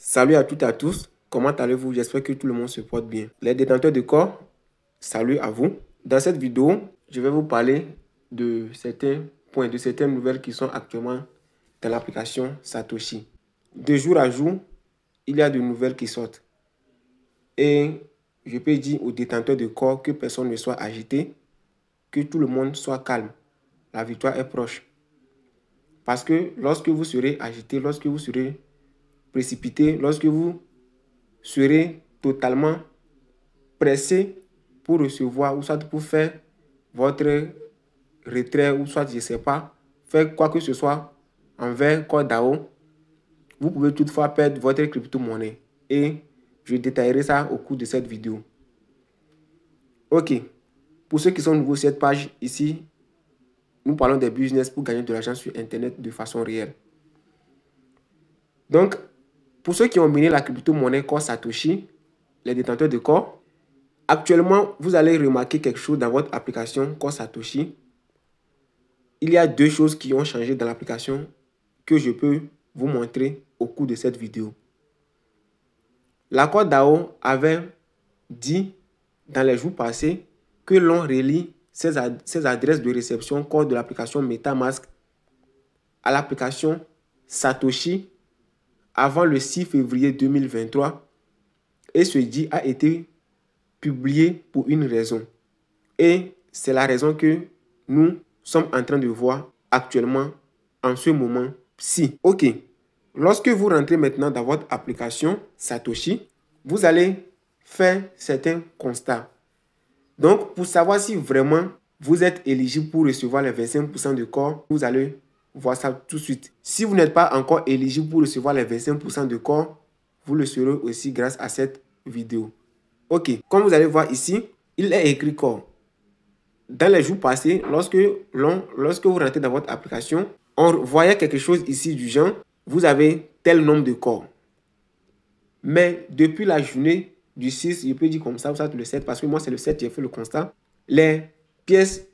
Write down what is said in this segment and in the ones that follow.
Salut à toutes et à tous, comment allez-vous? J'espère que tout le monde se porte bien. Les détenteurs de corps, salut à vous. Dans cette vidéo, je vais vous parler de certains points, de certaines nouvelles qui sont actuellement dans l'application Satoshi. De jour à jour, il y a de nouvelles qui sortent. Et je peux dire aux détenteurs de corps que personne ne soit agité, que tout le monde soit calme. La victoire est proche. Parce que lorsque vous serez agité, lorsque vous serez précipité, lorsque vous serez totalement pressé pour recevoir ou soit pour faire votre retrait ou soit, je ne sais pas, faire quoi que ce soit envers CoreDAO, vous pouvez toutefois perdre votre crypto-monnaie. Et je détaillerai ça au cours de cette vidéo. Ok, pour ceux qui sont nouveaux sur cette page, ici, nous parlons des business pour gagner de l'argent sur Internet de façon réelle. Donc, pour ceux qui ont miné la crypto-monnaie Core Satoshi, les détenteurs de corps, actuellement, vous allez remarquer quelque chose dans votre application Core Satoshi. Il y a deux choses qui ont changé dans l'application que je peux vous montrer au cours de cette vidéo. La CoreDAO avait dit dans les jours passés que l'on relie ces adresses de réception Core de l'application MetaMask à l'application Satoshi avant le 6 février 2023 et ce dit a été publié pour une raison. Et c'est la raison que nous sommes en train de voir actuellement en ce moment-ci. Ok, lorsque vous rentrez maintenant dans votre application Satoshi, vous allez faire certains constats. Donc, pour savoir si vraiment vous êtes éligible pour recevoir les 25% de corps, vous allez voir ça tout de suite. Si vous n'êtes pas encore éligible pour recevoir les 25% de corps, vous le serez aussi grâce à cette vidéo. Ok, comme vous allez voir ici, il est écrit corps. Dans les jours passés, lorsque vous rentrez dans votre application, on voyait quelque chose ici du genre, vous avez tel nombre de corps. Mais depuis la journée du 6, je peux dire comme ça le 7, parce que moi c'est le 7, j'ai fait le constat, les pièces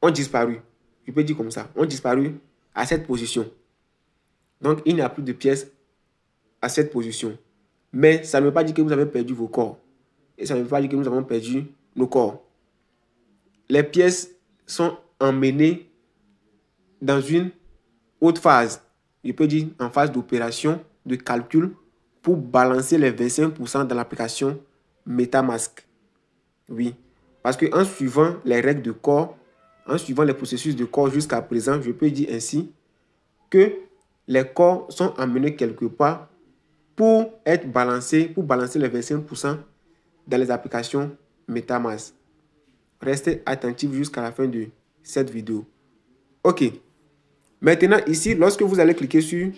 ont disparu. Je peux dire comme ça, ont disparu à cette position. Donc il n'y a plus de pièces à cette position. Mais ça ne veut pas dire que vous avez perdu vos corps. Et ça ne veut pas dire que nous avons perdu nos corps. Les pièces sont emmenées dans une autre phase. Je peux dire en phase d'opération, de calcul, pour balancer les 25% dans l'application MetaMask. Oui, parce qu'en suivant les règles de corps, en suivant les processus de corps jusqu'à présent, je peux dire ainsi que les corps sont emmenés quelque part pour être balancés, pour balancer les 25% dans les applications MetaMask. Restez attentifs jusqu'à la fin de cette vidéo. Ok. Maintenant, ici, lorsque vous allez cliquer sur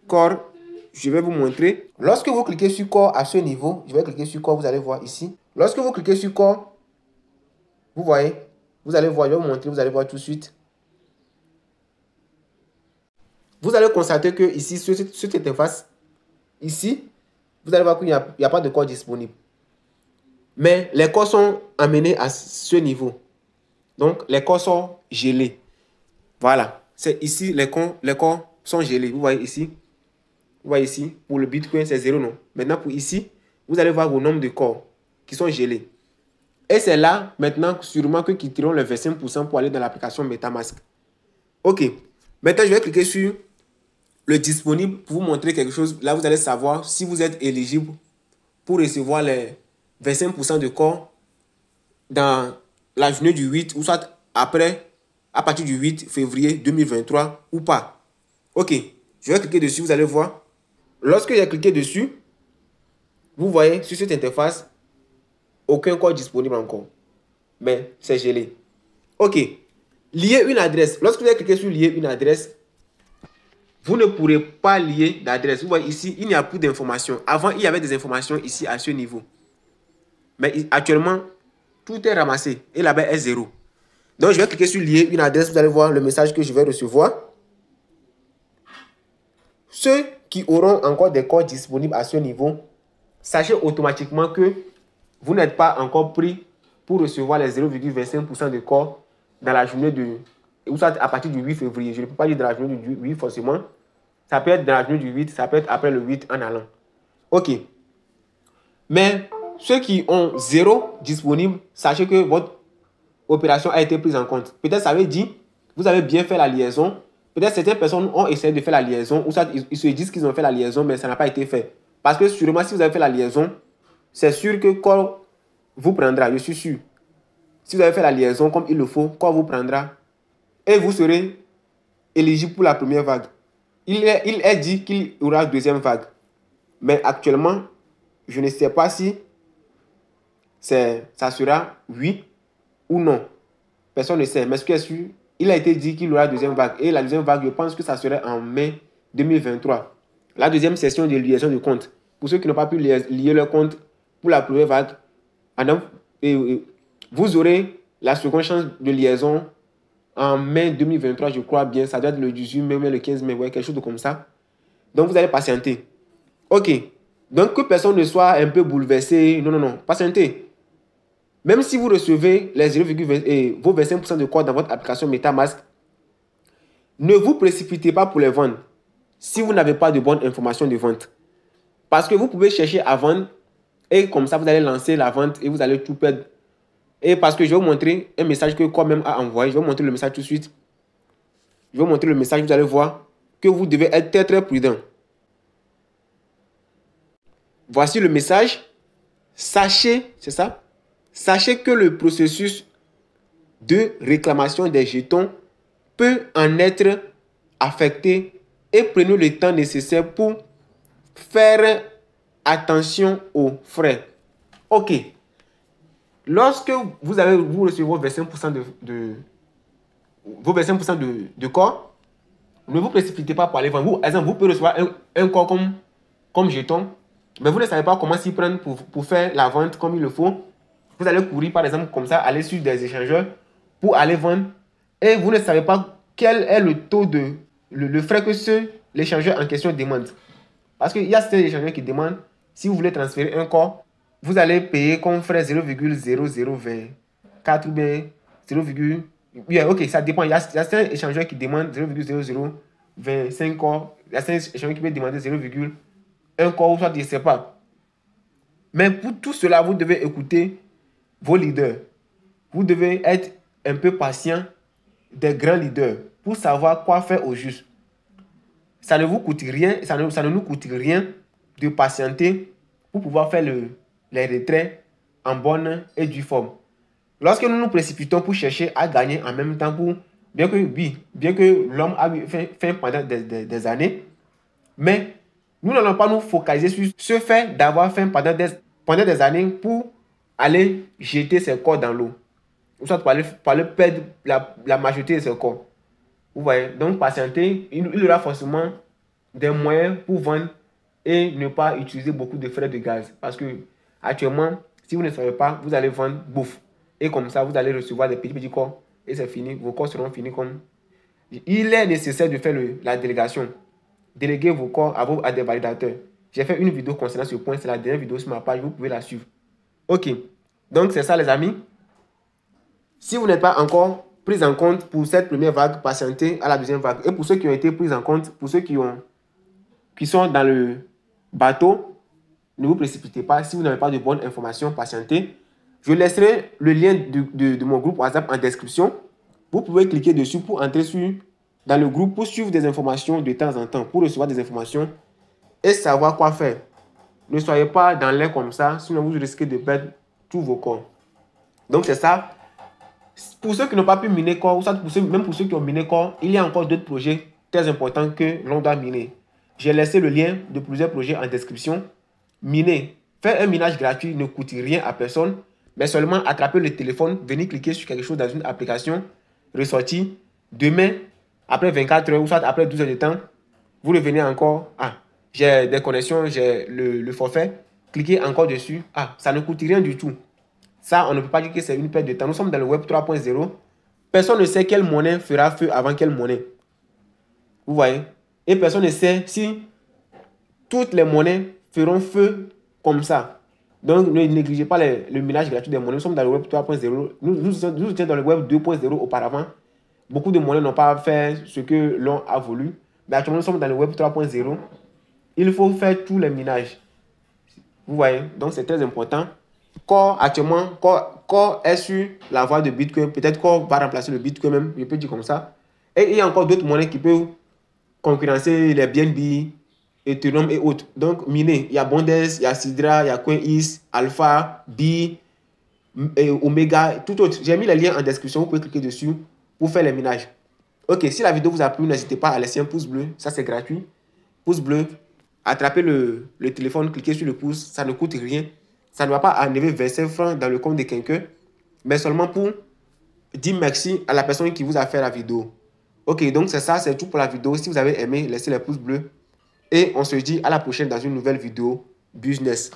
Core, je vais vous montrer. Lorsque vous cliquez sur Core à ce niveau, je vais cliquer sur Core, vous allez voir ici. Lorsque vous cliquez sur Core, vous voyez, vous allez voir, je vais vous montrer, vous allez voir tout de suite. Vous allez constater que ici, sur cette interface, ici, vous allez voir qu'il n'y a pas de corps disponible. Mais les corps sont amenés à ce niveau. Donc, les corps sont gelés. Voilà. C'est ici, les corps sont gelés. Vous voyez ici. Vous voyez ici, pour le Bitcoin, c'est 0, non? Maintenant, pour ici, vous allez voir vos nombres de corps qui sont gelés. Et c'est là, maintenant, sûrement que quitteront les 25% pour aller dans l'application MetaMask. Ok. Maintenant, je vais cliquer sur le disponible pour vous montrer quelque chose. Là, vous allez savoir si vous êtes éligible pour recevoir les 25% de corps dans la journée du 8 ou soit après, à partir du 8 février 2023 ou pas. Ok, je vais cliquer dessus, vous allez voir. Lorsque j'ai cliqué dessus, vous voyez sur cette interface, aucun corps disponible encore. Mais c'est gelé. Ok, lier une adresse. Lorsque vous avez cliqué sur lier une adresse, vous ne pourrez pas lier d'adresse. Vous voyez ici, il n'y a plus d'informations. Avant, il y avait des informations ici à ce niveau. Mais actuellement, tout est ramassé et là-bas est 0. Donc, je vais cliquer sur lier une adresse. Vous allez voir le message que je vais recevoir. Ceux qui auront encore des corps disponibles à ce niveau, sachez automatiquement que vous n'êtes pas encore pris pour recevoir les 0,25% de corps dans la journée de... ou soit à partir du 8 février. Je ne peux pas dire dans la journée du 8 forcément. Ça peut être dans la journée du 8, ça peut être après le 8 en allant. Ok. Mais ceux qui ont 0 disponible, sachez que votre opération a été prise en compte. Peut-être ça veut dire, vous avez bien fait la liaison. Peut-être certaines personnes ont essayé de faire la liaison, ou ça, ils se disent qu'ils ont fait la liaison, mais ça n'a pas été fait. Parce que sûrement, si vous avez fait la liaison, c'est sûr que quand vous prendra, je suis sûr. Si vous avez fait la liaison comme il le faut, quand vous prendra, et vous serez éligible pour la première vague. Il est dit qu'il y aura une deuxième vague. Mais actuellement, je ne sais pas si ça sera oui ou non. Personne ne sait. Mais ce qui est sûr, il a été dit qu'il y aura une deuxième vague. Et la deuxième vague, je pense que ça serait en mai 2023. La deuxième session de liaison de compte. Pour ceux qui n'ont pas pu lier leur compte pour la première vague, vous aurez la seconde chance de liaison en mai 2023, je crois bien. Ça doit être le 18 mai, le 15 mai, ouais, quelque chose de comme ça. Donc, vous allez patienter. Ok. Donc, que personne ne soit un peu bouleversé. Non, non, non. Patientez. Même si vous recevez les 0,20 et vos 25% de code dans votre application MetaMask, ne vous précipitez pas pour les vendre si vous n'avez pas de bonnes informations de vente. Parce que vous pouvez chercher à vendre et comme ça, vous allez lancer la vente et vous allez tout perdre. Et parce que je vais vous montrer un message que Core même a envoyé. Je vais vous montrer le message tout de suite. Je vais vous montrer le message. Vous allez voir que vous devez être très, très prudent. Voici le message. Sachez, c'est ça? Sachez que le processus de réclamation des jetons peut en être affecté et prenez le temps nécessaire pour faire attention aux frais. Ok. Lorsque vous recevez vos 25% vos 25% de corps, ne vous précipitez pas pour aller vendre. Vous pouvez recevoir un corps comme jeton, mais vous ne savez pas comment s'y prendre pour faire la vente comme il le faut. Vous allez courir, par exemple, comme ça, aller sur des échangeurs pour aller vendre. Et vous ne savez pas quel est le taux le frais que l'échangeur en question demande. Parce qu'il y a certains échangeurs qui demandent, si vous voulez transférer un corps, vous allez payer comme frais 0,0024 ou bien 0, yeah, ok, ça dépend. Il y a certains échangeurs qui demandent 0,0025 corps. Il y a certains échangeurs qui peuvent demander 0,1 corps ou soit, je ne sais pas. Mais pour tout cela, vous devez écouter vos leaders. Vous devez être un peu patient des grands leaders pour savoir quoi faire au juste. Ça ne vous coûte rien, ça ne nous coûte rien de patienter pour pouvoir faire les retraits en bonne et due forme. Lorsque nous nous précipitons pour chercher à gagner en même temps, bien que l'homme a fait pendant des années, mais nous n'allons pas nous focaliser sur ce fait d'avoir faim pendant des années pour aller jeter ses corps dans l'eau. Ou soit pour aller perdre la majorité de ses corps. Vous voyez, donc patienter, il y aura forcément des moyens pour vendre et ne pas utiliser beaucoup de frais de gaz. Parce que actuellement, si vous ne savez pas, vous allez vendre bouffe. Et comme ça, vous allez recevoir des petits corps et c'est fini. Vos corps seront finis comme... Il est nécessaire de faire la délégation. Déléguez vos corps à des validateurs. J'ai fait une vidéo concernant ce point. C'est la dernière vidéo sur ma page. Vous pouvez la suivre. Ok. Donc, c'est ça, les amis. Si vous n'êtes pas encore pris en compte pour cette première vague, patientez à la deuxième vague. Et pour ceux qui ont été pris en compte, pour ceux qui sont dans le bateau, ne vous précipitez pas. Si vous n'avez pas de bonnes informations, patientez. Je laisserai le lien de mon groupe WhatsApp en description. Vous pouvez cliquer dessus pour entrer dans le groupe pour suivre des informations de temps en temps, pour recevoir des informations et savoir quoi faire. Ne soyez pas dans l'air comme ça, sinon vous risquez de perdre tous vos corps. Donc c'est ça. Pour ceux qui n'ont pas pu miner corps, ou même pour ceux qui ont miné corps, il y a encore d'autres projets très importants que l'on doit miner. J'ai laissé le lien de plusieurs projets en description. Miner. Faire un minage gratuit ne coûte rien à personne, mais seulement attraper le téléphone, venir cliquer sur quelque chose dans une application, ressortir. Demain, après 24 heures ou soit après 12 heures de temps, vous revenez encore. Ah, j'ai des connexions, j'ai le forfait. Cliquez encore dessus. Ah, ça ne coûte rien du tout. Ça, on ne peut pas dire que c'est une perte de temps. Nous sommes dans le web 3.0. Personne ne sait quelle monnaie fera feu avant quelle monnaie. Vous voyez? Et personne ne sait si toutes les monnaies feront feu comme ça. Donc, ne négligez pas le minage gratuit des monnaies. Nous sommes dans le web 3.0. Nous étions dans le web 2.0 auparavant. Beaucoup de monnaies n'ont pas fait ce que l'on a voulu. Mais actuellement, nous sommes dans le web 3.0. Il faut faire tous les minages. Vous voyez, donc c'est très important. Core, actuellement, Core est sur la voie de Bitcoin. Peut-être Core va remplacer le Bitcoin même, je peux dire comme ça. Et il y a encore d'autres monnaies qui peuvent concurrencer les BNB, Ethereum et autres. Donc, miner, il y a Bondez, il y a Sidra, il y a CoinEase, Alpha, B, et Omega, tout autre. J'ai mis les liens en description, vous pouvez cliquer dessus pour faire les minages. Ok, si la vidéo vous a plu, n'hésitez pas à laisser un pouce bleu, ça c'est gratuit. Pouce bleu, attrapez le téléphone, cliquez sur le pouce, ça ne coûte rien. Ça ne va pas enlever 25 francs dans le compte de quelqu'un, mais seulement pour dire merci à la personne qui vous a fait la vidéo. Ok, donc c'est ça, c'est tout pour la vidéo. Si vous avez aimé, laissez les pouces bleus. Et on se dit à la prochaine dans une nouvelle vidéo business.